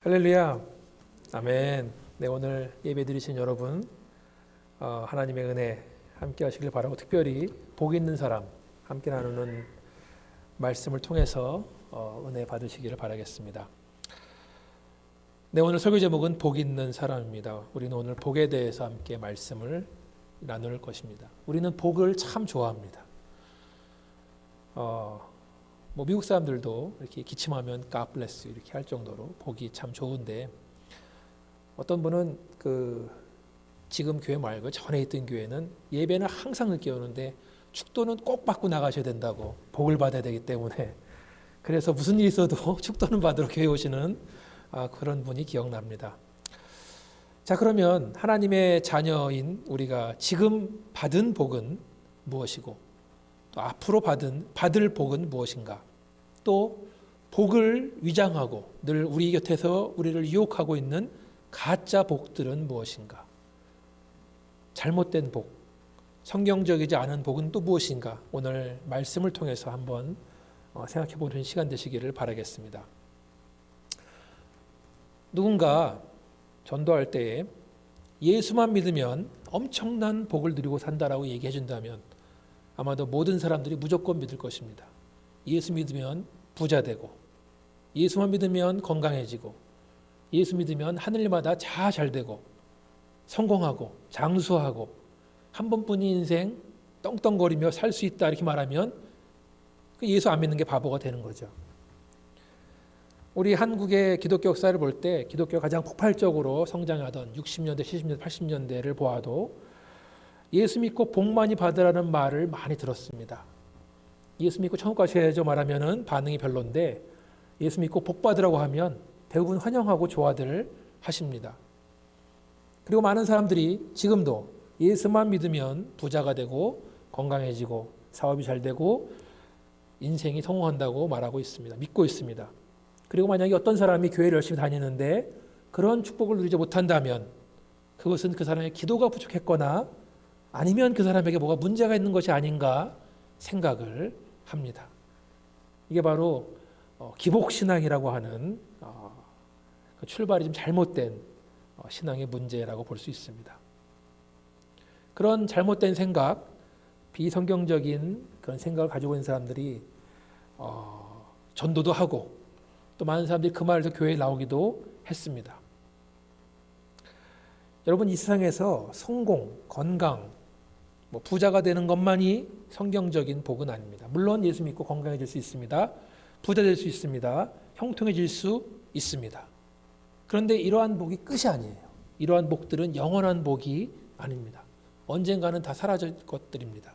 할렐루야. 아멘. 네, 오늘 예배 드리신 여러분, 하나님의 은혜 함께 하시길 바라고, 특별히 복 있는 사람 함께 나누는 말씀을 통해서 은혜 받으시기를 바라겠습니다. 네, 오늘 설교 제목은 복 있는 사람입니다. 우리는 오늘 복에 대해서 함께 말씀을 나눌 것입니다. 우리는 복을 참 좋아합니다. 미국 사람들도 이렇게 기침하면 God bless you 이렇게 할 정도로 복이 참 좋은데, 어떤 분은 지금 교회 말고 전에 있던 교회는 예배는 항상 늦게 오는데 축도는 꼭 받고 나가셔야 된다고, 복을 받아야 되기 때문에. 그래서 무슨 일이 있어도 축도는 받으러 교회 오시는 그런 분이 기억납니다. 자, 그러면 하나님의 자녀인 우리가 지금 받은 복은 무엇이고, 또 앞으로 받을 복은 무엇인가? 또 복을 위장하고 늘 우리 곁에서 우리를 유혹하고 있는 가짜 복들은 무엇인가? 잘못된 복, 성경적이지 않은 복은 또 무엇인가? 오늘 말씀을 통해서 한번 생각해 보는 시간 되시기를 바라겠습니다. 누군가 전도할 때에 예수만 믿으면 엄청난 복을 누리고 산다라고 얘기해 준다면 아마도 모든 사람들이 무조건 믿을 것입니다. 예수 믿으면 부자 되고, 예수만 믿으면 건강해지고, 예수 믿으면 하늘마다 잘 되고, 성공하고, 장수하고, 한 번뿐인 인생 떵떵거리며 살 수 있다 이렇게 말하면 예수 안 믿는 게 바보가 되는 거죠. 우리 한국의 기독교 역사를 볼 때 기독교가 가장 폭발적으로 성장하던 60년대, 70년대, 80년대를 보아도 예수 믿고 복 많이 받으라는 말을 많이 들었습니다. 예수 믿고 천국 가셔야죠 말하면은 반응이 별론데, 예수 믿고 복 받으라고 하면 대부분 환영하고 좋아들 하십니다. 그리고 많은 사람들이 지금도 예수만 믿으면 부자가 되고 건강해지고 사업이 잘 되고 인생이 성공한다고 말하고 있습니다. 믿고 있습니다. 그리고 만약에 어떤 사람이 교회를 열심히 다니는데 그런 축복을 누리지 못한다면 그것은 그 사람의 기도가 부족했거나 아니면 그 사람에게 뭐가 문제가 있는 것이 아닌가 생각을 합니다. 이게 바로 기복신앙이라고 하는 그 출발이 좀 잘못된 신앙의 문제라고 볼 수 있습니다. 그런 잘못된 생각, 비성경적인 그런 생각을 가지고 있는 사람들이 전도도 하고 또 많은 사람들이 그 말을 듣고 교회에 나오기도 했습니다. 여러분, 이 세상에서 성공, 건강, 부자가 되는 것만이 성경적인 복은 아닙니다. 물론 예수 믿고 건강해질 수 있습니다. 부자 될 수 있습니다. 형통해질 수 있습니다. 그런데 이러한 복이 끝이 아니에요. 이러한 복들은 영원한 복이 아닙니다. 언젠가는 다 사라질 것들입니다.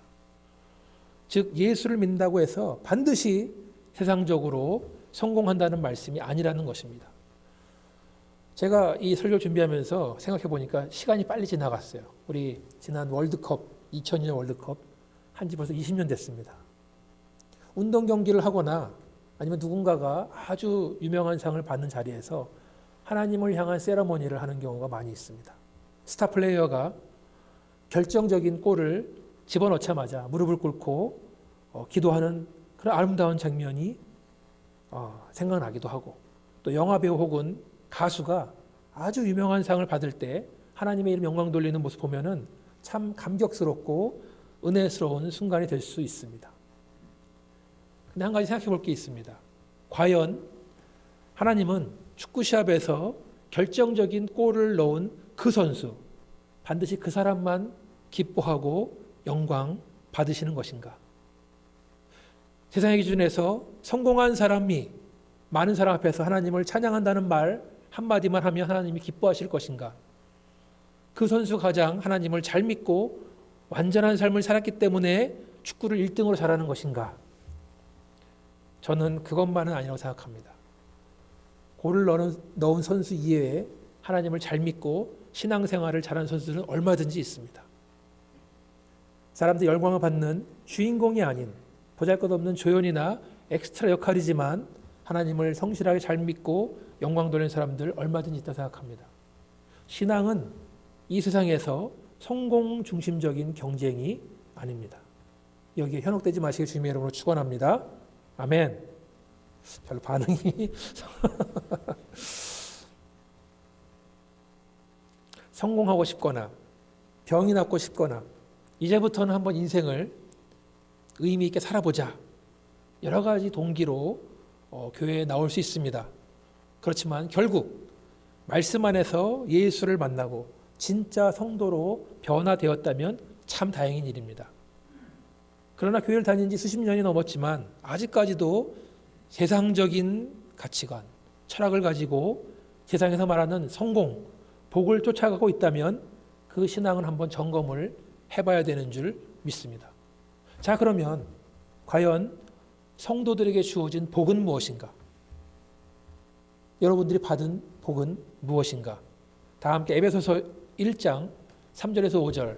즉 예수를 믿는다고 해서 반드시 세상적으로 성공한다는 말씀이 아니라는 것입니다. 제가 이 설교를 준비하면서 생각해 보니까 시간이 빨리 지나갔어요. 우리 지난 월드컵, 2002년 월드컵 한지 벌써 20년 됐습니다. 운동 경기를 하거나 아니면 누군가가 아주 유명한 상을 받는 자리에서 하나님을 향한 세러머니를 하는 경우가 많이 있습니다. 스타 플레이어가 결정적인 골을 집어넣자마자 무릎을 꿇고 기도하는 그런 아름다운 장면이 생각나기도 하고, 또 영화배우 혹은 가수가 아주 유명한 상을 받을 때 하나님의 이름 영광 돌리는 모습 보면은 참 감격스럽고 은혜스러운 순간이 될 수 있습니다. 근데 한 가지 생각해 볼 게 있습니다. 과연 하나님은 축구 시합에서 결정적인 골을 넣은 그 선수, 반드시 그 사람만 기뻐하고 영광 받으시는 것인가? 세상의 기준에서 성공한 사람이 많은 사람 앞에서 하나님을 찬양한다는 말 한마디만 하면 하나님이 기뻐하실 것인가? 그 선수 가장 하나님을 잘 믿고 완전한 삶을 살았기 때문에 축구를 1등으로 잘하는 것인가? 저는 그것만은 아니라고 생각합니다. 골을 넣은 선수 이외에 하나님을 잘 믿고 신앙생활을 잘하는 선수들은 얼마든지 있습니다. 사람들이 열광을 받는 주인공이 아닌 보잘것없는 조연이나 엑스트라 역할이지만 하나님을 성실하게 잘 믿고 영광 돌리는 사람들 얼마든지 있다고 생각합니다. 신앙은 이 세상에서 성공 중심적인 경쟁이 아닙니다. 여기에 현혹되지 마시길 주님의 이름으로 축원합니다. 아멘. 별로 반응이 성공하고 싶거나 병이 낫고 싶거나 이제부터는 한번 인생을 의미 있게 살아보자. 여러 가지 동기로 교회에 나올 수 있습니다. 그렇지만 결국 말씀 안에서 예수를 만나고 진짜 성도로 변화되었다면 참 다행인 일입니다. 그러나 교회를 다닌 지 수십 년이 넘었지만 아직까지도 세상적인 가치관, 철학을 가지고 세상에서 말하는 성공, 복을 쫓아가고 있다면 그 신앙은 한번 점검을 해봐야 되는 줄 믿습니다. 자, 그러면 과연 성도들에게 주어진 복은 무엇인가? 여러분들이 받은 복은 무엇인가? 다 함께 에베소서 1장 3절에서 5절,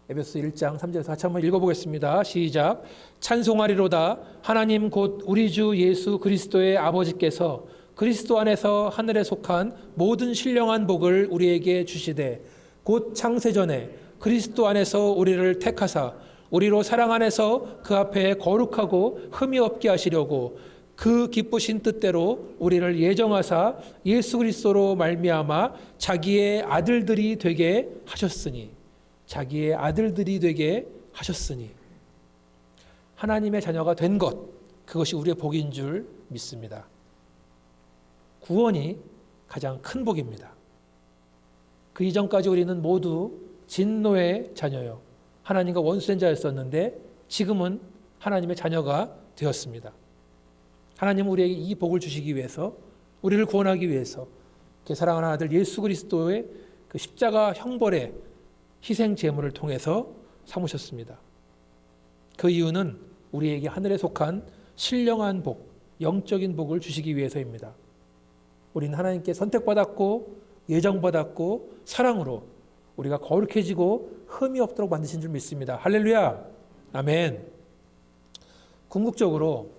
에베소서 1장 3절에서 같이 한번 읽어보겠습니다. 시작. 찬송하리로다. 하나님 곧 우리 주 예수 그리스도의 아버지께서 그리스도 안에서 하늘에 속한 모든 신령한 복을 우리에게 주시되 곧 창세전에 그리스도 안에서 우리를 택하사 우리로 사랑 안에서 그 앞에 거룩하고 흠이 없게 하시려고 그 기쁘신 뜻대로 우리를 예정하사 예수 그리스도로 말미암아 자기의 아들들이 되게 하셨으니, 자기의 아들들이 되게 하셨으니 하나님의 자녀가 된 것, 그것이 우리의 복인 줄 믿습니다. 구원이 가장 큰 복입니다. 그 이전까지 우리는 모두 진노의 자녀요, 하나님과 원수된 자였었는데 지금은 하나님의 자녀가 되었습니다. 하나님은 우리에게 이 복을 주시기 위해서, 우리를 구원하기 위해서 사랑하는 아들 예수 그리스도의 그 십자가 형벌의 희생 제물을 통해서 삼으셨습니다. 그 이유는 우리에게 하늘에 속한 신령한 복, 영적인 복을 주시기 위해서입니다. 우리는 하나님께 선택받았고 예정받았고 사랑으로 우리가 거룩해지고 흠이 없도록 만드신 줄 믿습니다. 할렐루야, 아멘. 궁극적으로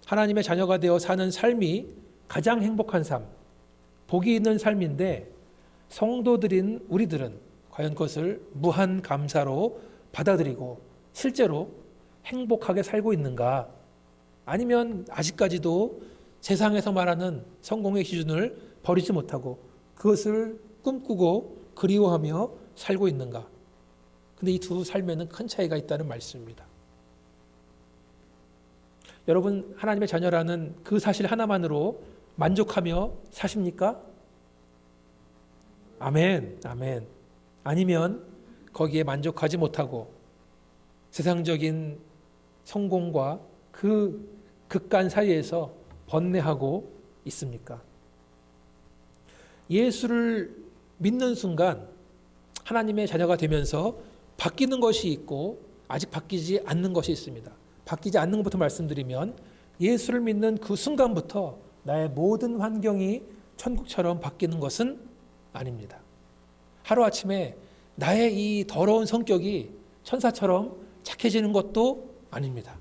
하나님의 자녀가 되어 사는 삶이 가장 행복한 삶, 복이 있는 삶인데 성도들인 우리들은 과연 그것을 무한 감사로 받아들이고 실제로 행복하게 살고 있는가? 아니면 아직까지도 세상에서 말하는 성공의 기준을 버리지 못하고 그것을 꿈꾸고 그리워하며 살고 있는가? 근데 이 두 삶에는 큰 차이가 있다는 말씀입니다. 여러분, 하나님의 자녀라는 그 사실 하나만으로 만족하며 사십니까? 아멘, 아멘. 아니면 거기에 만족하지 못하고 세상적인 성공과 그 극간 사이에서 번뇌하고 있습니까? 예수를 믿는 순간 하나님의 자녀가 되면서 바뀌는 것이 있고 아직 바뀌지 않는 것이 있습니다. 바뀌지 않는 것부터 말씀드리면 예수를 믿는 그 순간부터 나의 모든 환경이 천국처럼 바뀌는 것은 아닙니다. 하루아침에 나의 이 더러운 성격이 천사처럼 착해지는 것도 아닙니다.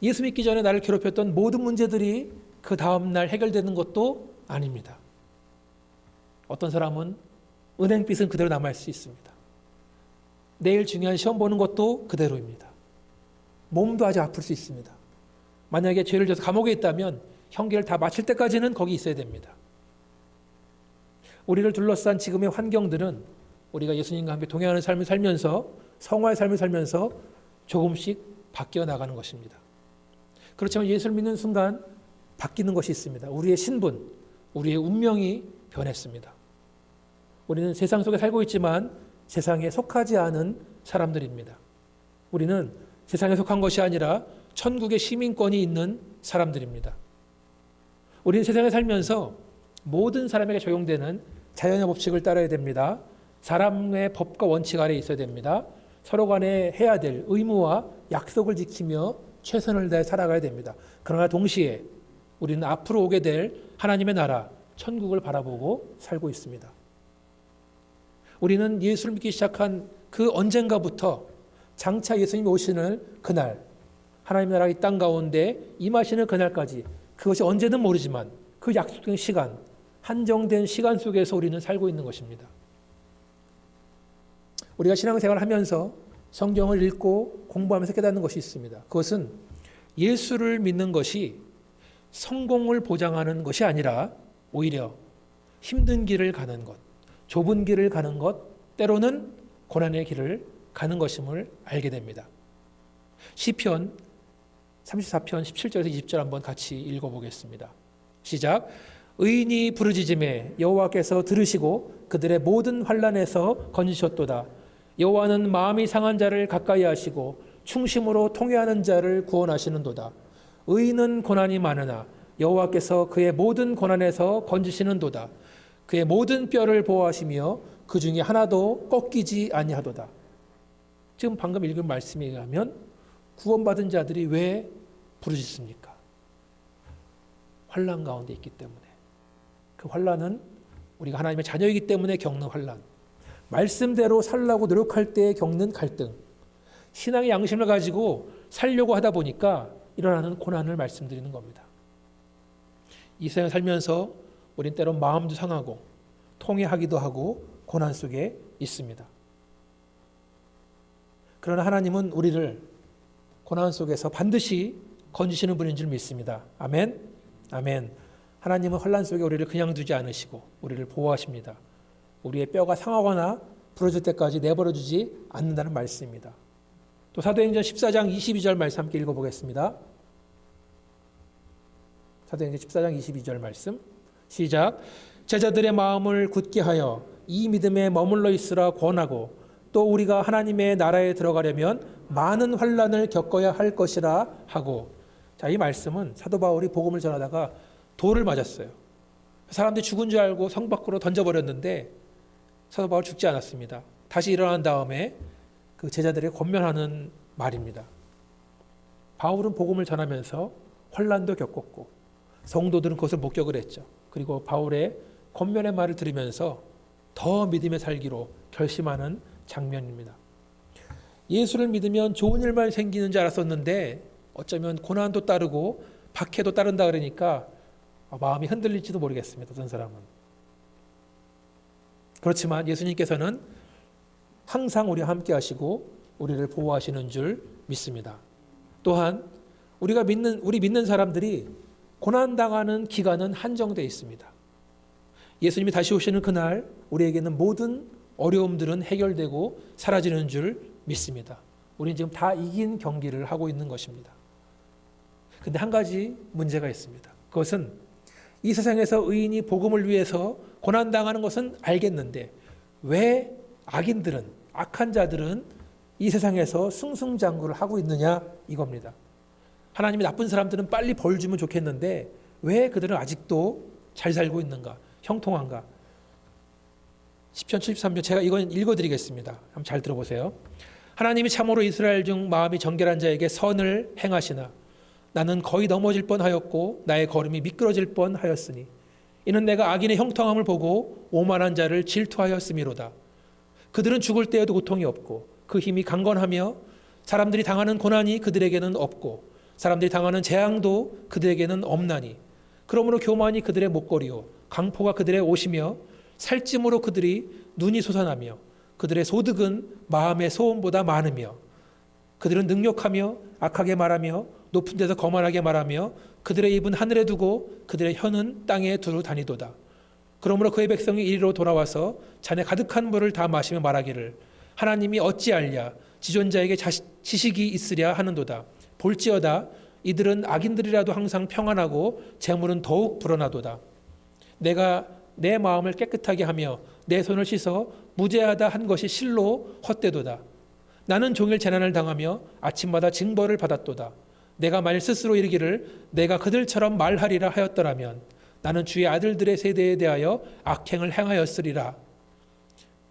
예수 믿기 전에 나를 괴롭혔던 모든 문제들이 그 다음날 해결되는 것도 아닙니다. 어떤 사람은 은행빚은 그대로 남아있을 수 있습니다. 내일 중요한 시험 보는 것도 그대로입니다. 몸도 아주 아플 수 있습니다. 만약에 죄를 져서 감옥에 있다면 형기를 다 마칠 때까지는 거기 있어야 됩니다. 우리를 둘러싼 지금의 환경들은 우리가 예수님과 함께 동행하는 삶을 살면서 성화의 삶을 살면서 조금씩 바뀌어 나가는 것입니다. 그렇지만 예수를 믿는 순간 바뀌는 것이 있습니다. 우리의 신분, 우리의 운명이 변했습니다. 우리는 세상 속에 살고 있지만 세상에 속하지 않은 사람들입니다. 우리는 세상에 속한 것이 아니라 천국의 시민권이 있는 사람들입니다. 우리는 세상에 살면서 모든 사람에게 적용되는 자연의 법칙을 따라야 됩니다. 사람의 법과 원칙 아래에 있어야 됩니다. 서로 간에 해야 될 의무와 약속을 지키며 최선을 다해 살아가야 됩니다. 그러나 동시에 우리는 앞으로 오게 될 하나님의 나라, 천국을 바라보고 살고 있습니다. 우리는 예수를 믿기 시작한 그 언젠가부터 장차 예수님이 오시는 그날, 하나님의 나라가 이 땅 가운데 임하시는 그날까지, 그것이 언제든 모르지만 그 약속된 시간, 한정된 시간 속에서 우리는 살고 있는 것입니다. 우리가 신앙생활을 하면서 성경을 읽고 공부하면서 깨닫는 것이 있습니다. 그것은 예수를 믿는 것이 성공을 보장하는 것이 아니라 오히려 힘든 길을 가는 것, 좁은 길을 가는 것, 때로는 고난의 길을 가는 것임을 알게 됩니다. 시편 34편 17절에서 20절 한번 같이 읽어보겠습니다. 시작. 의인이 부르짖음에 여호와께서 들으시고 그들의 모든 환난에서 건지셨도다. 여호와는 마음이 상한 자를 가까이 하시고 충심으로 통회하는 자를 구원하시는도다. 의인은 고난이 많으나 여호와께서 그의 모든 고난에서 건지시는도다. 그의 모든 뼈를 보호하시며 그 중에 하나도 꺾이지 아니하도다. 지금 방금 읽은 말씀에 의하면 구원받은 자들이 왜 부르짖습니까? 환난 가운데 있기 때문에. 그 환난은 우리가 하나님의 자녀이기 때문에 겪는 환난, 말씀대로 살려고 노력할 때 겪는 갈등, 신앙의 양심을 가지고 살려고 하다 보니까 일어나는 고난을 말씀드리는 겁니다. 이 세상 살면서 우린 때론 마음도 상하고 통회하기도 하고 고난 속에 있습니다. 그러나 하나님은 우리를 고난 속에서 반드시 건지시는 분인 줄 믿습니다. 아멘. 아멘. 하나님은 환난 속에 우리를 그냥 두지 않으시고 우리를 보호하십니다. 우리의 뼈가 상하거나 부러질 때까지 내버려 두지 않는다는 말씀입니다. 또 사도행전 14장 22절 말씀 함께 읽어보겠습니다. 사도행전 14장 22절 말씀 시작. 제자들의 마음을 굳게 하여 이 믿음에 머물러 있으라 권하고 또 우리가 하나님의 나라에 들어가려면 많은 환난을 겪어야 할 것이라 하고. 자, 이 말씀은 사도 바울이 복음을 전하다가 돌을 맞았어요. 사람들이 죽은 줄 알고 성 밖으로 던져버렸는데 사도 바울 죽지 않았습니다. 다시 일어난 다음에 그 제자들에게 권면하는 말입니다. 바울은 복음을 전하면서 환난도 겪었고 성도들은 그것을 목격을 했죠. 그리고 바울의 권면의 말을 들으면서 더 믿음에 살기로 결심하는 장면입니다. 예수를 믿으면 좋은 일만 생기는 줄 알았었는데 어쩌면 고난도 따르고 박해도 따른다 그러니까 마음이 흔들릴지도 모르겠습니다. 어떤 사람은. 그렇지만 예수님께서는 항상 우리와 함께 하시고 우리를 보호하시는 줄 믿습니다. 또한 우리 믿는 사람들이 고난당하는 기간은 한정되어 있습니다. 예수님이 다시 오시는 그날 우리에게는 모든 어려움들은 해결되고 사라지는 줄 믿습니다. 우리는 지금 다 이긴 경기를 하고 있는 것입니다. 근데 한 가지 문제가 있습니다. 그것은 이 세상에서 의인이 복음을 위해서 고난당하는 것은 알겠는데 왜 악인들은, 악한 자들은 이 세상에서 승승장구를 하고 있느냐 이겁니다. 하나님이 나쁜 사람들은 빨리 벌 주면 좋겠는데 왜 그들은 아직도 잘 살고 있는가, 형통한가. 시편 73편 제가 이건 읽어드리겠습니다. 한번 잘 들어보세요. 하나님이 참으로 이스라엘 중 마음이 정결한 자에게 선을 행하시나 나는 거의 넘어질 뻔하였고 나의 걸음이 미끄러질 뻔하였으니 이는 내가 악인의 형통함을 보고 오만한 자를 질투하였음이로다. 그들은 죽을 때에도 고통이 없고 그 힘이 강건하며 사람들이 당하는 고난이 그들에게는 없고 사람들이 당하는 재앙도 그들에게는 없나니 그러므로 교만이 그들의 목걸이요 강포가 그들의 옷이며 살찜으로 그들이 눈이 솟아나며 그들의 소득은 마음의 소원보다 많으며 그들은 능욕하며 악하게 말하며 높은 데서 거만하게 말하며 그들의 입은 하늘에 두고 그들의 혀는 땅에 두루 다니도다. 그러므로 그의 백성이 이리로 돌아와서 잔에 가득한 물을 다 마시며 말하기를 하나님이 어찌알랴 지존자에게 지식이 있으랴 하는도다. 볼지어다 이들은 악인들이라도 항상 평안하고 재물은 더욱 불어나도다. 내가 내 마음을 깨끗하게 하며 내 손을 씻어 무죄하다 한 것이 실로 헛되도다. 나는 종일 재난을 당하며 아침마다 징벌을 받았도다. 내가 만일 스스로 이르기를 내가 그들처럼 말하리라 하였더라면 나는 주의 아들들의 세대에 대하여 악행을 행하였으리라.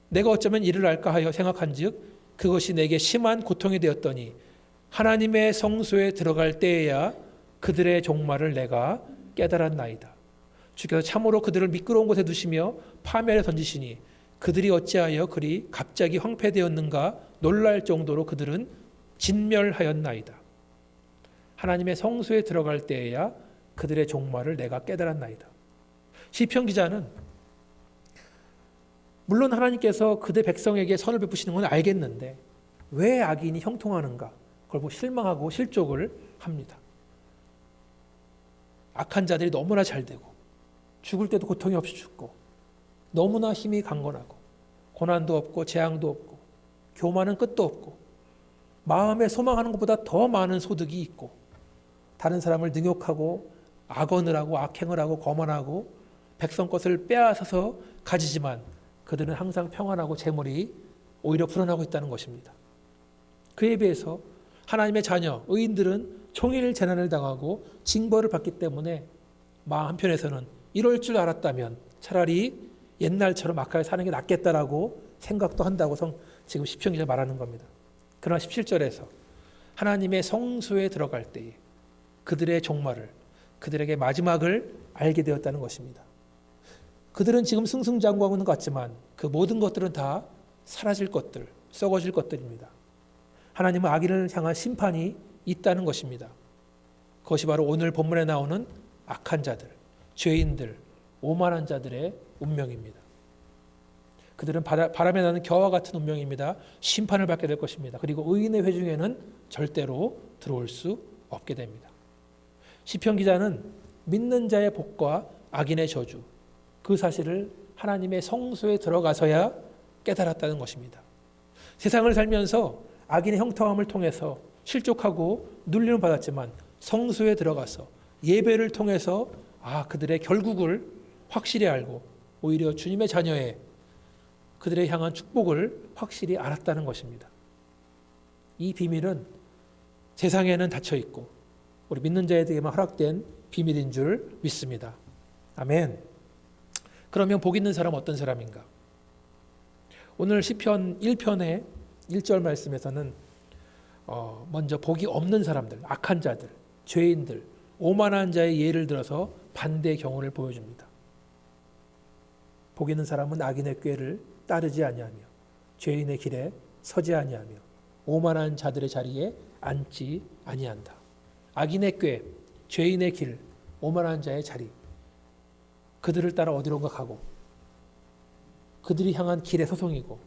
내가 어쩌면 이를 알까 하여 생각한즉 그것이 내게 심한 고통이 되었더니 하나님의 성소에 들어갈 때에야 그들의 종말을 내가 깨달았나이다. 주께서 참으로 그들을 미끄러운 곳에 두시며 파멸에 던지시니 그들이 어찌하여 그리 갑자기 황폐되었는가 놀랄 정도로 그들은 진멸하였나이다. 하나님의 성소에 들어갈 때에야 그들의 종말을 내가 깨달았나이다. 시편 기자는 물론 하나님께서 그대 백성에게 선을 베푸시는 건 알겠는데 왜 악인이 형통하는가 그걸 보고 실망하고 실족을 합니다. 악한 자들이 너무나 잘 되고 죽을 때도 고통이 없이 죽고 너무나 힘이 강건하고 고난도 없고 재앙도 없고 교만은 끝도 없고 마음에 소망하는 것보다 더 많은 소득이 있고 다른 사람을 능욕하고 악언을 하고 악행을 하고 거만하고 백성 것을 빼앗아서 가지지만 그들은 항상 평안하고 재물이 오히려 불어나고 있다는 것입니다. 그에 비해서 하나님의 자녀, 의인들은 종일 재난을 당하고 징벌을 받기 때문에 마음 한편에서는 이럴 줄 알았다면 차라리 옛날처럼 악하게 사는 게 낫겠다라고 생각도 한다고 지금 시편 기자 말하는 겁니다. 그러나 17절에서 하나님의 성소에 들어갈 때에 그들의 종말을, 그들에게 마지막을 알게 되었다는 것입니다. 그들은 지금 승승장구하고 있는 것 같지만 그 모든 것들은 다 사라질 것들, 썩어질 것들입니다. 하나님은 악인을 향한 심판이 있다는 것입니다. 그것이 바로 오늘 본문에 나오는 악한 자들, 죄인들, 오만한 자들의 운명입니다. 그들은 바람에 나는 겨와 같은 운명입니다. 심판을 받게 될 것입니다. 그리고 의인의 회중에는 절대로 들어올 수 없게 됩니다. 시편 기자는 믿는 자의 복과 악인의 저주, 그 사실을 하나님의 성소에 들어가서야 깨달았다는 것입니다. 세상을 살면서 악인의 형통함을 통해서 실족하고 눌림을 받았지만 성소에 들어가서 예배를 통해서 그들의 결국을 확실히 알고 오히려 주님의 자녀의 그들의 향한 축복을 확실히 알았다는 것입니다. 이 비밀은 세상에는 닫혀 있고 우리 믿는 자에게만 허락된 비밀인 줄 믿습니다. 아멘. 그러면 복 있는 사람 어떤 사람인가? 오늘 시편 1편의 1절 말씀에서는 먼저 복이 없는 사람들, 악한 자들, 죄인들, 오만한 자의 예를 들어서 반대의 경우를 보여줍니다. 복 있는 사람은 악인의 꾀를 따르지 아니하며 죄인의 길에 서지 아니하며 오만한 자들의 자리에 앉지 아니한다. 악인의 꾀, 죄인의 길, 오만한 자의 자리, 그들을 따라 어디론가 가고 그들이 향한 길의 소송이고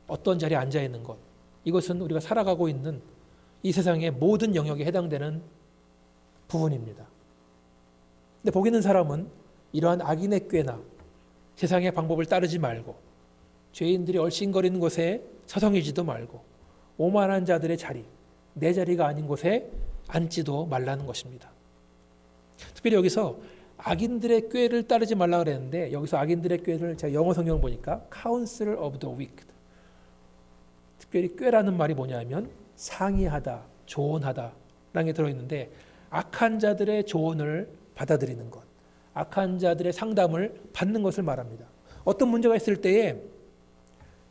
어떤 자리에 앉아 있는 것, 이것은 우리가 살아가고 있는 이 세상의 모든 영역에 해당되는 부분입니다. 근데 복 있는 사람은 이러한 악인의 꾀나 세상의 방법을 따르지 말고 죄인들이 얼씬거리는 곳에 서성이지도 말고 오만한 자들의 자리, 내 자리가 아닌 곳에 앉지도 말라는 것입니다. 특별히 여기서 악인들의 꾀를 따르지 말라 그랬는데 여기서 악인들의 꾀를 제가 영어 성경을 보니까 Counsel of the Wicked, 특별히 꾀라는 말이 뭐냐면 상의하다, 조언하다 라는 게 들어있는데 악한 자들의 조언을 받아들이는 것, 악한 자들의 상담을 받는 것을 말합니다. 어떤 문제가 있을 때에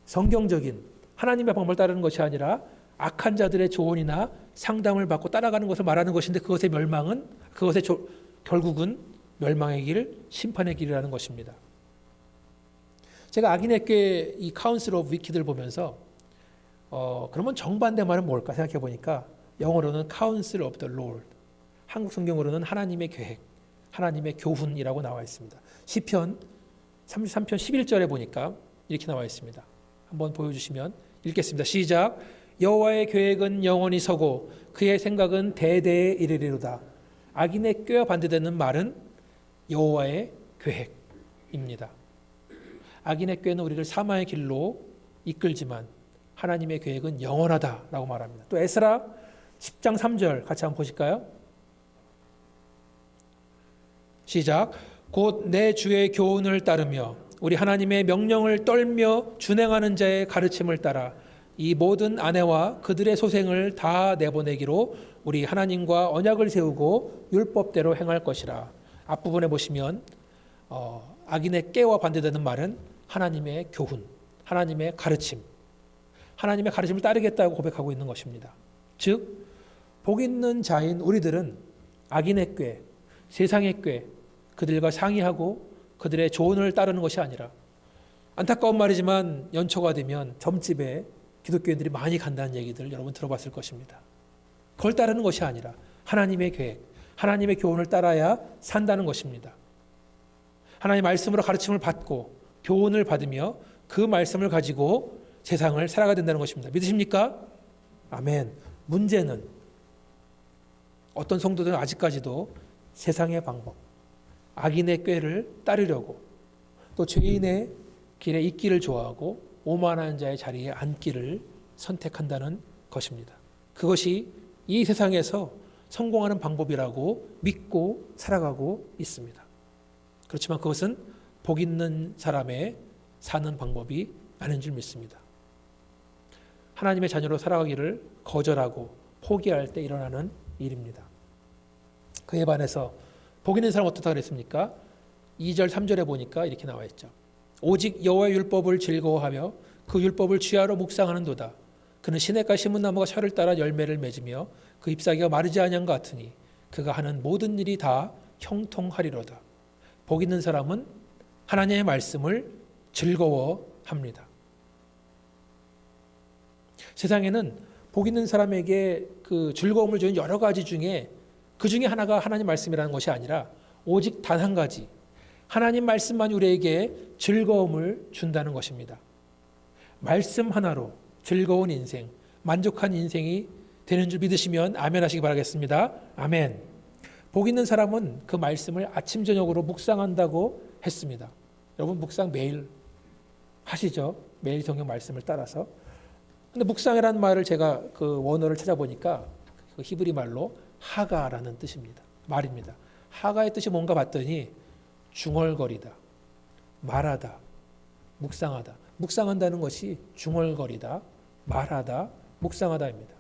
성경적인 하나님의 방법을 따르는 것이 아니라 악한 자들의 조언이나 상담을 받고 따라가는 것을 말하는 것인데 그것의 멸망은, 그것의 결국은 멸망의 길, 심판의 길이라는 것입니다. 제가 악인의 꾀 이 Counsel of Wicked를 보면서 그러면 정반대 말은 뭘까 생각해 보니까 영어로는 Counsel of the Lord, 한국 성경으로는 하나님의 계획, 하나님의 교훈이라고 나와 있습니다. 시편 33편 11절에 보니까 이렇게 나와 있습니다. 한번 보여주시면 읽겠습니다. 시작. 여호와의 계획은 영원히 서고 그의 생각은 대대에 이르리로다. 악인의 꾀와 반대되는 말은 여호와의 계획입니다. 악인의 꾀는 우리를 사망의 길로 이끌지만 하나님의 계획은 영원하다라고 말합니다. 또 에스라 10장 3절 같이 한번 보실까요? 시작. 곧 내 주의 교훈을 따르며 우리 하나님의 명령을 떨며 준행하는 자의 가르침을 따라 이 모든 아내와 그들의 소생을 다 내보내기로 우리 하나님과 언약을 세우고 율법대로 행할 것이라. 앞부분에 보시면 악인의 꾀와 반대되는 말은 하나님의 교훈, 하나님의 가르침, 하나님의 가르침을 따르겠다고 고백하고 있는 것입니다. 즉 복 있는 자인 우리들은 악인의 꾀, 세상의 꾀, 그들과 상의하고 그들의 조언을 따르는 것이 아니라, 안타까운 말이지만 연초가 되면 점집에 기독교인들이 많이 간다는 얘기들 여러분 들어봤을 것입니다. 그걸 따르는 것이 아니라 하나님의 계획, 하나님의 교훈을 따라야 산다는 것입니다. 하나님의 말씀으로 가르침을 받고 교훈을 받으며 그 말씀을 가지고 세상을 살아가야 된다는 것입니다. 믿으십니까? 아멘. 문제는 어떤 성도들은 아직까지도 세상의 방법, 악인의 꾀를 따르려고 또 죄인의 길에 있기를 좋아하고 오만한 자의 자리에 앉기를 선택한다는 것입니다. 그것이 이 세상에서 성공하는 방법이라고 믿고 살아가고 있습니다. 그렇지만 그것은 복 있는 사람의 사는 방법이 아닌 줄 믿습니다. 하나님의 자녀로 살아가기를 거절하고 포기할 때 일어나는 일입니다. 그에 반해서 복 있는 사람은 어떻다 그랬습니까? 2절 3절에 보니까 이렇게 나와 있죠. 오직 여호와의 율법을 즐거워하며 그 율법을 주야로 묵상하는도다. 그는 시냇가 심은 나무가 철을 따라 열매를 맺으며 그 잎사귀가 마르지 아니한 것 같으니 그가 하는 모든 일이 다 형통하리로다. 복 있는 사람은 하나님의 말씀을 즐거워합니다. 세상에는 복 있는 사람에게 그 즐거움을 주는 여러 가지 중에 그 중에 하나가 하나님 말씀이라는 것이 아니라 오직 단 한 가지, 하나님 말씀만 우리에게 즐거움을 준다는 것입니다. 말씀 하나로 즐거운 인생, 만족한 인생이 되는 줄 믿으시면 아멘 하시기 바라겠습니다. 아멘. 복 있는 사람은 그 말씀을 아침 저녁으로 묵상한다고 했습니다. 여러분 묵상 매일 하시죠? 매일 성경 말씀을 따라서. 근데 묵상이라는 말을 제가 그 원어를 찾아보니까 그 히브리 말로 하가라는 뜻입니다. 말입니다. 하가의 뜻이 뭔가 봤더니 중얼거리다, 말하다, 묵상하다. 묵상한다는 것이 중얼거리다, 말하다, 묵상하다입니다.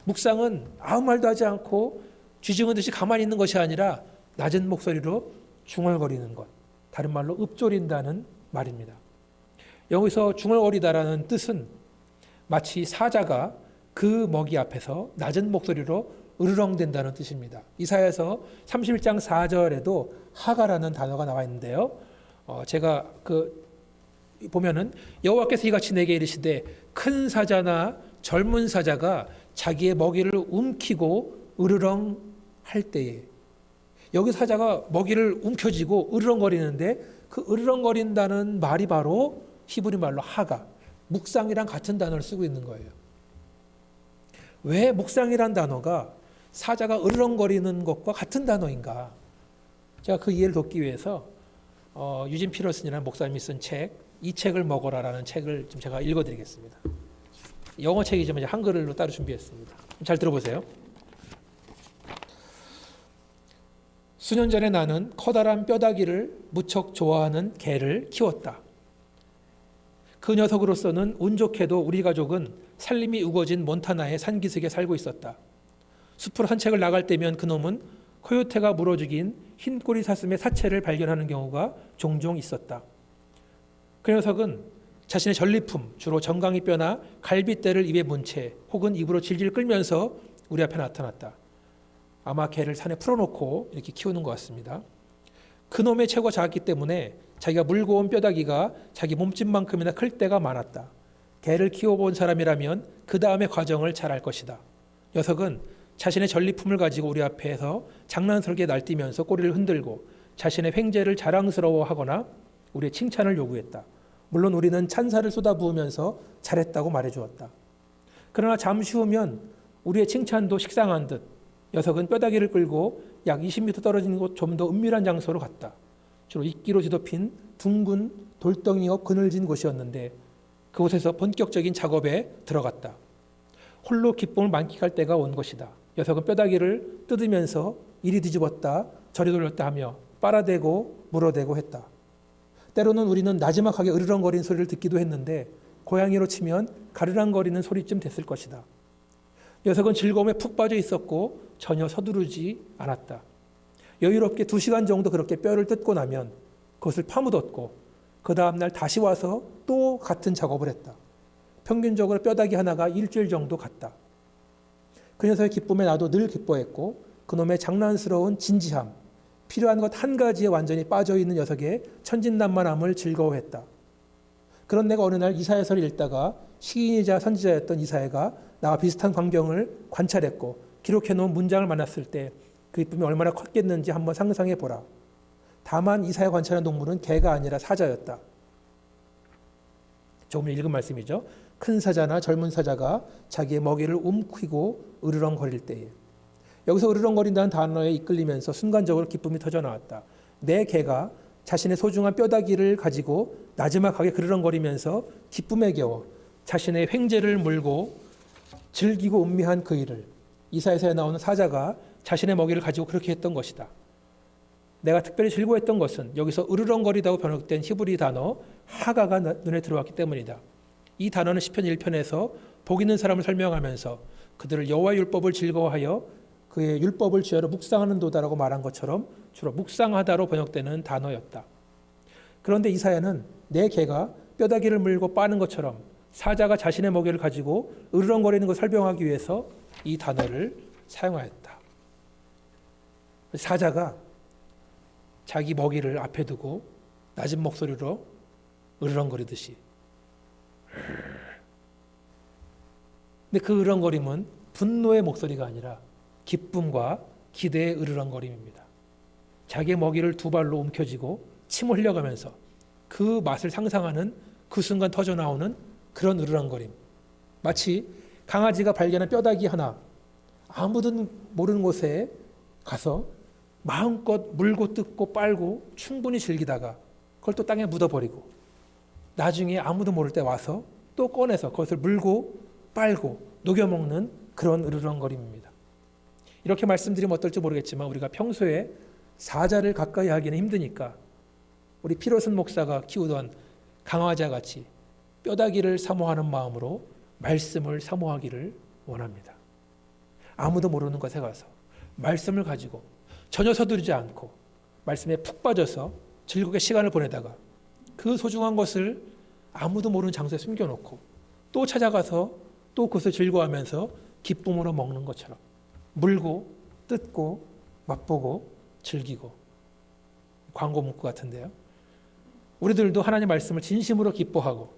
묵상은 아무 말도 하지 않고 쥐중은 듯이 가만히 있는 것이 아니라 낮은 목소리로 중얼거리는 것. 다른 말로 읊조린다는 말입니다. 여기서 중얼거리다라는 뜻은 마치 사자가 그 먹이 앞에서 낮은 목소리로 으르렁댄다는 뜻입니다. 이사야서 31장 4절에도 하가라는 단어가 나와 있는데요. 제가 보면은 여호와께서 이같이 내게 이르시되 큰 사자나 젊은 사자가 자기의 먹이를 움키고 으르렁 할 때에, 여기 사자가 먹이를 움켜쥐고 으르렁거리는데 그 으르렁거린다는 말이 바로 히브리 말로 하가, 묵상이랑 같은 단어를 쓰고 있는 거예요. 왜 묵상이란 단어가 사자가 으르렁거리는 것과 같은 단어인가? 제가 그 이해를 돕기 위해서 유진 피러슨이라는 목사님이 쓴 책, 이 책을 먹어라라는 책을 좀 제가 읽어드리겠습니다. 영어 책이지만 한글로 따로 준비했습니다. 잘 들어보세요. 수년 전에 나는 커다란 뼈다귀를 무척 좋아하는 개를 키웠다. 그 녀석으로서는 운 좋게도 우리 가족은 살림이 우거진 몬타나의 산기슭에 살고 있었다. 숲으로 산책을 나갈 때면 그놈은 코요테가 물어 죽인 흰 꼬리 사슴의 사체를 발견하는 경우가 종종 있었다. 그 녀석은 자신의 전리품, 주로 정강이 뼈나 갈빗대를 입에 문 채 혹은 입으로 질질 끌면서 우리 앞에 나타났다. 아마 개를 산에 풀어놓고 이렇게 키우는 것 같습니다. 그놈의 체구가 작았기 때문에 자기가 물고 온 뼈다귀가 자기 몸집만큼이나 클 때가 많았다. 개를 키워본 사람이라면 그 다음의 과정을 잘 알 것이다. 녀석은 자신의 전리품을 가지고 우리 앞에서 장난스럽게 날뛰면서 꼬리를 흔들고 자신의 횡재를 자랑스러워하거나 우리의 칭찬을 요구했다. 물론 우리는 찬사를 쏟아부으면서 잘했다고 말해주었다. 그러나 잠시 후면 우리의 칭찬도 식상한 듯 녀석은 뼈다귀를 끌고 약 20m 떨어진 곳 좀 더 은밀한 장소로 갔다. 주로 이끼로 뒤덮인 둥근 돌덩이와 그늘진 곳이었는데 그곳에서 본격적인 작업에 들어갔다. 홀로 기쁨을 만끽할 때가 온 것이다. 녀석은 뼈다귀를 뜯으면서 이리 뒤집었다 저리 돌렸다 하며 빨아대고 물어대고 했다. 때로는 우리는 나지막하게 으르렁거리는 소리를 듣기도 했는데 고양이로 치면 가르랑거리는 소리쯤 됐을 것이다. 녀석은 즐거움에 푹 빠져 있었고 전혀 서두르지 않았다. 여유롭게 2시간 정도 그렇게 뼈를 뜯고 나면 그것을 파묻었고 그 다음날 다시 와서 또 같은 작업을 했다. 평균적으로 뼈다귀 하나가 일주일 정도 갔다. 그 녀석의 기쁨에 나도 늘 기뻐했고 그놈의 장난스러운 진지함, 필요한 것 한 가지에 완전히 빠져있는 녀석의 천진난만함을 즐거워했다. 그런 내가 어느 날 이사야서를 읽다가 시인이자 선지자였던 이사야가 나와 비슷한 광경을 관찰했고 기록해놓은 문장을 만났을 때 그 기쁨이 얼마나 컸겠는지 한번 상상해 보라. 다만 이사야 관찰한 동물은 개가 아니라 사자였다. 조금 읽은 말씀이죠. 큰 사자나 젊은 사자가 자기의 먹이를 움키고 으르렁거릴 때에, 여기서 으르렁거린다는 단어에 이끌리면서 순간적으로 기쁨이 터져나왔다. 내 개가 자신의 소중한 뼈다귀를 가지고 나지막하게 그르렁거리면서 기쁨에 겨워 자신의 횡재를 물고 즐기고 음미한 그 일을 이사야서에 나오는 사자가 자신의 먹이를 가지고 그렇게 했던 것이다. 내가 특별히 즐거워했던 것은 여기서 으르렁거리다고 번역된 히브리 단어 하가가 눈에 들어왔기 때문이다. 이 단어는 시편 1편에서 복 있는 사람을 설명하면서 그들을 여호와의 율법을 즐거워하여 그의 율법을 주야로 묵상하는 도다라고 말한 것처럼 주로 묵상하다로 번역되는 단어였다. 그런데 이사야는 내 개가 뼈다귀를 물고 빠는 것처럼 사자가 자신의 먹이를 가지고 으르렁거리는 것을 설명하기 위해서 이 단어를 사용하였다. 사자가 자기 먹이를 앞에 두고 낮은 목소리로 으르렁거리듯이. 근데 그 으르렁거림은 분노의 목소리가 아니라 기쁨과 기대의 으르렁거림입니다. 자기의 먹이를 두 발로 움켜쥐고 침을 흘려가면서 그 맛을 상상하는 그 순간 터져나오는 그런 으르렁거림. 마치 강아지가 발견한 뼈다귀 하나 아무도 모르는 곳에 가서 마음껏 물고 뜯고 빨고 충분히 즐기다가 그걸 또 땅에 묻어버리고 나중에 아무도 모를 때 와서 또 꺼내서 그것을 물고 빨고 녹여먹는 그런 으르렁거림입니다. 이렇게 말씀드리면 어떨지 모르겠지만 우리가 평소에 사자를 가까이 하기는 힘드니까 우리 피로슨 목사가 키우던 강아지와 같이 뼈다귀를 사모하는 마음으로 말씀을 사모하기를 원합니다. 아무도 모르는 곳에 가서 말씀을 가지고 전혀 서두르지 않고 말씀에 푹 빠져서 즐겁게 시간을 보내다가 그 소중한 것을 아무도 모르는 장소에 숨겨놓고 또 찾아가서 또 그것을 즐거워하면서 기쁨으로 먹는 것처럼 물고 뜯고 맛보고 즐기고. 광고 문구 같은데요. 우리들도 하나님의 말씀을 진심으로 기뻐하고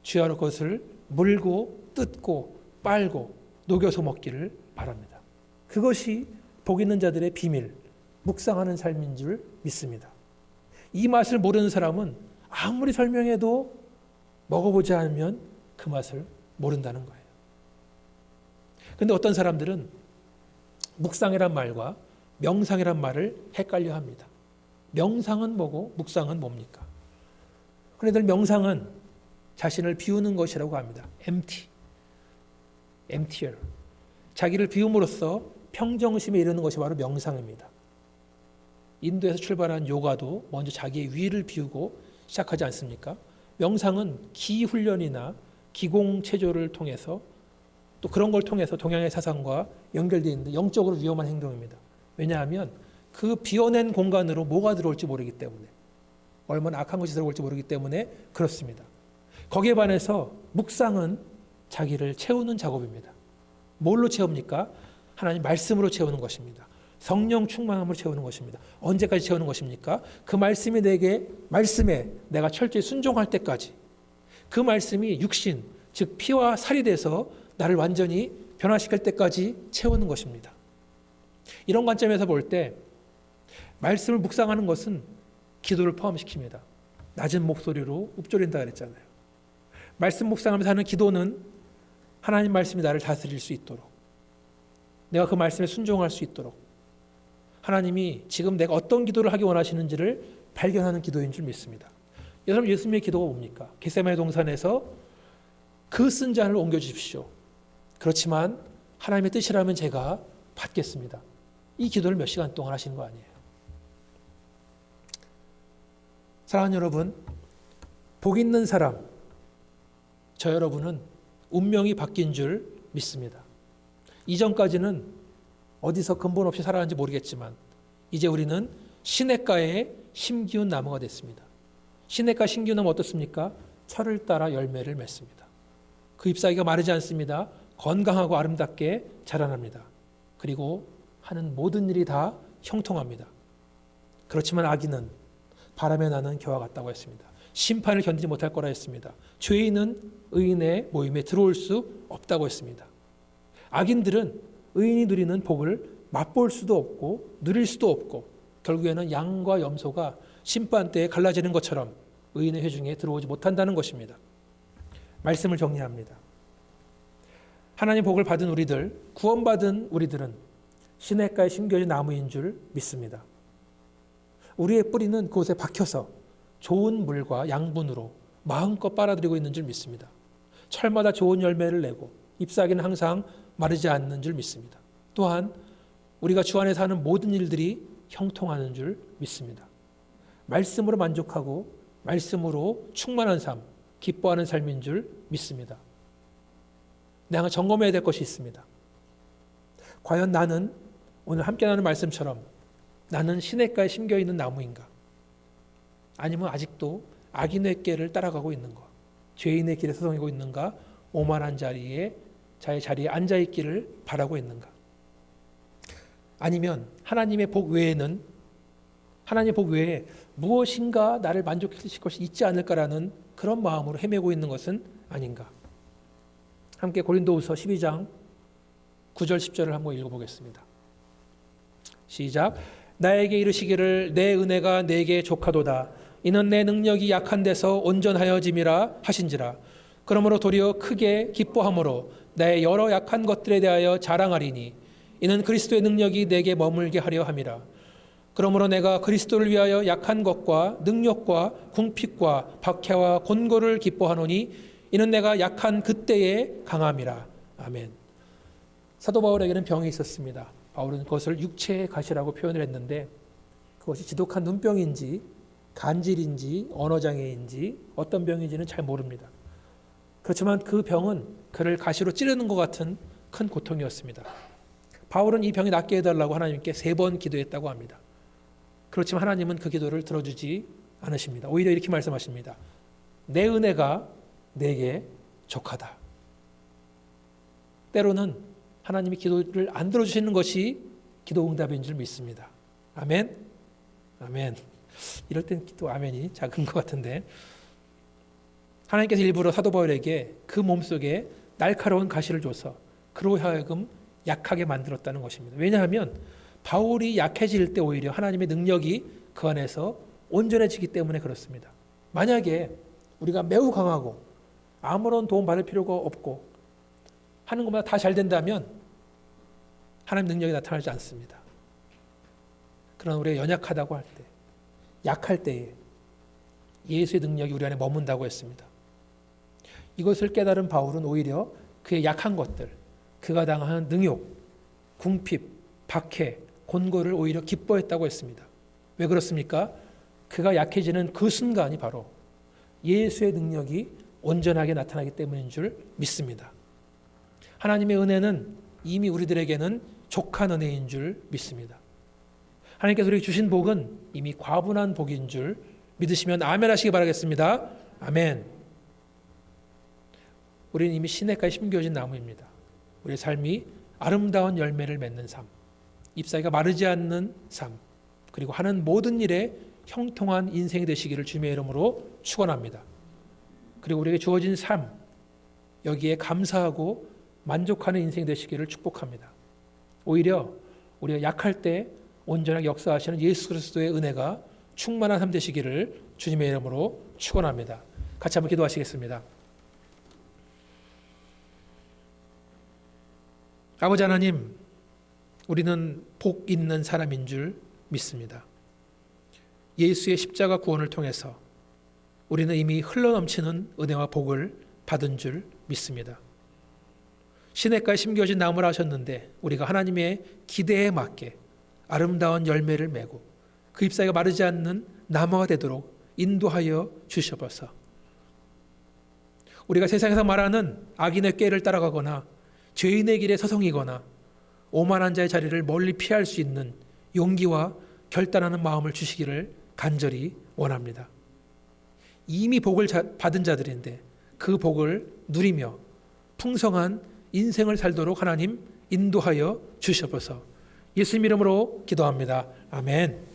주야로 그것을 물고 뜯고 빨고 녹여서 먹기를 바랍니다. 그것이 복 있는 자들의 비밀, 묵상하는 삶인 줄 믿습니다. 이 맛을 모르는 사람은 아무리 설명해도 먹어보지 않으면 그 맛을 모른다는 거예요. 그런데 어떤 사람들은 묵상이란 말과 명상이란 말을 헷갈려 합니다. 명상은 뭐고 묵상은 뭡니까? 그런데 명상은 자신을 비우는 것이라고 합니다. emptier. 자기를 비움으로써 평정심에 이르는 것이 바로 명상입니다. 인도에서 출발한 요가도 먼저 자기의 위를 비우고 시작하지 않습니까? 명상은 기훈련이나 기공체조를 통해서 또 그런 걸 통해서 동양의 사상과 연결되어 있는데 영적으로 위험한 행동입니다. 왜냐하면 그 비워낸 공간으로 뭐가 들어올지 모르기 때문에, 얼마나 악한 것이 들어올지 모르기 때문에 그렇습니다. 거기에 반해서 묵상은 자기를 채우는 작업입니다. 뭘로 채웁니까? 하나님 말씀으로 채우는 것입니다. 성령 충만함으로 채우는 것입니다. 언제까지 채우는 것입니까? 그 말씀이 말씀에 내가 철저히 순종할 때까지, 그 말씀이 육신, 즉 피와 살이 돼서 나를 완전히 변화시킬 때까지 채우는 것입니다. 이런 관점에서 볼 때 말씀을 묵상하는 것은 기도를 포함시킵니다. 낮은 목소리로 읊조린다 그랬잖아요. 말씀 묵상하면서 하는 기도는 하나님 말씀이 나를 다스릴 수 있도록, 내가 그 말씀에 순종할 수 있도록 하나님이 지금 내가 어떤 기도를 하기 원하시는지를 발견하는 기도인 줄 믿습니다. 여러분, 예수님의 기도가 뭡니까? 겟세마네 동산에서 그 쓴 잔을 옮겨주십시오. 그렇지만 하나님의 뜻이라면 제가 받겠습니다. 이 기도를 몇 시간 동안 하시는 거 아니에요. 사랑하는 여러분, 복 있는 사람, 저 여러분은 운명이 바뀐 줄 믿습니다. 이전까지는 어디서 근본 없이 살아왔는지 모르겠지만 이제 우리는 시냇가에 심기운 나무가 됐습니다. 시냇가 심기운 나무 어떻습니까? 철을 따라 열매를 맺습니다. 그 잎사귀가 마르지 않습니다. 건강하고 아름답게 자라납니다. 그리고 하는 모든 일이 다 형통합니다. 그렇지만 악인은 바람에 나는 겨와 같다고 했습니다. 심판을 견디지 못할 거라 했습니다. 죄인은 의인의 모임에 들어올 수 없다고 했습니다. 악인들은 의인이 누리는 복을 맛볼 수도 없고 누릴 수도 없고 결국에는 양과 염소가 심판 때에 갈라지는 것처럼 의인의 회중에 들어오지 못한다는 것입니다. 말씀을 정리합니다. 하나님 복을 받은 우리들, 구원받은 우리들은 시냇가에 심겨진 나무인 줄 믿습니다. 우리의 뿌리는 그곳에 박혀서 좋은 물과 양분으로 마음껏 빨아들이고 있는 줄 믿습니다. 철마다 좋은 열매를 내고 잎사귀는 항상 마르지 않는 줄 믿습니다. 또한 우리가 주 안에서 하는 모든 일들이 형통하는 줄 믿습니다. 말씀으로 만족하고 말씀으로 충만한 삶, 기뻐하는 삶인 줄 믿습니다. 내가 점검해야 될 것이 있습니다. 과연 나는 오늘 함께 나누는 말씀처럼 나는 시냇가에 심겨있는 나무인가? 아니면 아직도 악인의 길을 따라가고 있는가? 죄인의 길에 서성이고 있는가? 오만한 자의 자리에 앉아있기를 바라고 있는가? 아니면 하나님의 복 외에 무엇인가 나를 만족시킬 것이 있지 않을까라는 그런 마음으로 헤매고 있는 것은 아닌가? 함께 고린도후서 12장 9절 10절을 한번 읽어보겠습니다. 시작. 나에게 이르시기를 내 은혜가 내게 족하도다. 이는 내 능력이 약한 데서 온전하여짐이라 하신지라. 그러므로 도리어 크게 기뻐함으로 나의 여러 약한 것들에 대하여 자랑하리니 이는 그리스도의 능력이 내게 머물게 하려 함이라. 그러므로 내가 그리스도를 위하여 약한 것과 능력과 궁핍과 박해와 곤고를 기뻐하노니 이는 내가 약한 그때에 강함이라. 아멘. 사도 바울에게는 병이 있었습니다. 바울은 그것을 육체의 가시라고 표현을 했는데 그것이 지독한 눈병인지 간질인지 언어장애인지 어떤 병인지는 잘 모릅니다. 그렇지만 그 병은 그를 가시로 찌르는 것 같은 큰 고통이었습니다. 바울은 이 병이 낫게 해달라고 하나님께 3번 기도했다고 합니다. 그렇지만 하나님은 그 기도를 들어주지 않으십니다. 오히려 이렇게 말씀하십니다. 내 은혜가 내게 족하다. 때로는 하나님이 기도를 안 들어주시는 것이 기도 응답인 줄 믿습니다. 아멘. 아멘. 이럴 땐 기도 아멘이 작은 것 같은데 하나님께서 일부러 사도 바울에게 그 몸속에 날카로운 가시를 줘서 그로 하여금 약하게 만들었다는 것입니다. 왜냐하면 바울이 약해질 때 오히려 하나님의 능력이 그 안에서 온전해지기 때문에 그렇습니다. 만약에 우리가 매우 강하고 아무런 도움 받을 필요가 없고 하는 것마다 다 잘 된다면 하나님 능력이 나타나지 않습니다. 그러나 우리가 연약하다고 할 때, 약할 때에 예수의 능력이 우리 안에 머문다고 했습니다. 이것을 깨달은 바울은 오히려 그의 약한 것들, 그가 당한 능욕, 궁핍, 박해, 곤고를 오히려 기뻐했다고 했습니다. 왜 그렇습니까? 그가 약해지는 그 순간이 바로 예수의 능력이 온전하게 나타나기 때문인 줄 믿습니다. 하나님의 은혜는 이미 우리들에게는 족한 은혜인 줄 믿습니다. 하나님께서 우리에게 주신 복은 이미 과분한 복인 줄 믿으시면 아멘 하시기 바라겠습니다. 아멘. 우리는 이미 시냇가에 심겨진 나무입니다. 우리의 삶이 아름다운 열매를 맺는 삶, 잎사귀가 마르지 않는 삶, 그리고 하는 모든 일에 형통한 인생이 되시기를 주님의 이름으로 축원합니다. 그리고 우리에게 주어진 삶, 여기에 감사하고 만족하는 인생이 되시기를 축복합니다. 오히려 우리가 약할 때 온전하게 역사하시는 예수 그리스도의 은혜가 충만한 삶 되시기를 주님의 이름으로 축원합니다. 같이 한번 기도하시겠습니다. 아버지 하나님, 우리는 복 있는 사람인 줄 믿습니다. 예수의 십자가 구원을 통해서 우리는 이미 흘러넘치는 은혜와 복을 받은 줄 믿습니다. 시냇가에 심겨진 나무라 하셨는데 우리가 하나님의 기대에 맞게 아름다운 열매를 메고 그 잎사귀가 마르지 않는 나무가 되도록 인도하여 주셔서 우리가 세상에서 말하는 악인의 꾀를 따라가거나 죄인의 길에 서성이거나 오만한 자의 자리를 멀리 피할 수 있는 용기와 결단하는 마음을 주시기를 간절히 원합니다. 이미 복을 받은 자들인데 그 복을 누리며 풍성한 인생을 살도록 하나님 인도하여 주셔서 예수님 이름으로 기도합니다. 아멘.